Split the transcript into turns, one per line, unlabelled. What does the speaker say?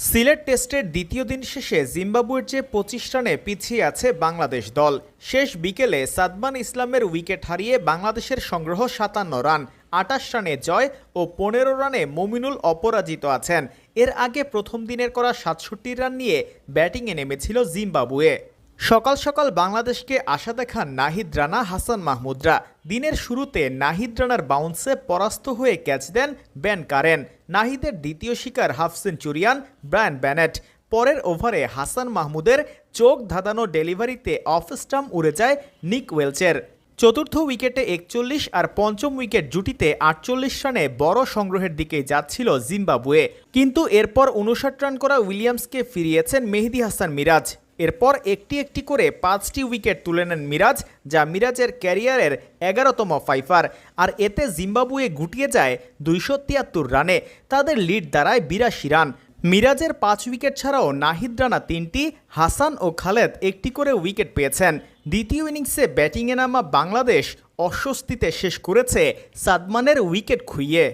সিলেট টেস্টের দ্বিতীয় দিন শেষে জিম্বাবুয়ের চেয়ে ২৫ রানে পিছিয়ে আছে বাংলাদেশ দল। শেষ বিকেলে সাদমান ইসলামের উইকেট হারিয়ে বাংলাদেশের সংগ্রহ ৫৭ রান, ২৮ রানে জয় ও ১৫ রানে মমিনুল অপরাজিত আছেন। এর আগে প্রথম দিনের করা ৬৭ রান নিয়ে ব্যাটিংয়ে নেমেছিল জিম্বাবুয়ে। সকাল সকাল বাংলাদেশকে আশা দেখান নাহিদ রানা, হাসান মাহমুদরা। দিনের শুরুতে নাহিদ রানার বাউন্সে পরাস্ত হয়ে ক্যাচ দেন বেন কারেন। নাহিদের দ্বিতীয় শিকার হাফ সেঞ্চুরিয়ান ব্রায়ান বেনেট। পরের ওভারে হাসান মাহমুদের চোখ ধাঁধানো ডেলিভারিতে অফ স্টাম্প উড়ে যায় নিক ওয়েলচের। চতুর্থ উইকেটে ৪১ আর পঞ্চম উইকেট জুটিতে ৪৮ রানে বড় সংগ্রহের দিকে যাচ্ছিল জিম্বাবুয়ে, কিন্তু এরপর ৫৯ রান করা উইলিয়ামসকে ফিরিয়েছেন মেহেদী হাসান মিরাজ। এরপর একটি একটি করে ৫টি উইকেট তুলে নেন মিরাজ, যা মিরাজের ক্যারিয়ারের ১১তম ফাইফার। আর এতে জিম্বাবুয়ে গুটিয়ে যায় ২৭৩ রানে। তাদের লিড দাঁড়ায় ৮২ রান। মিরাজের ৫ উইকেট ছাড়াও নাহিদ রানা ৩টি, হাসান ও খালেদ একটি করে উইকেট পেয়েছেন। দ্বিতীয় ইনিংসে ব্যাটিংয়ে নামা বাংলাদেশ অস্বস্তিতে শেষ করেছে সাদমানের উইকেট খুইয়ে।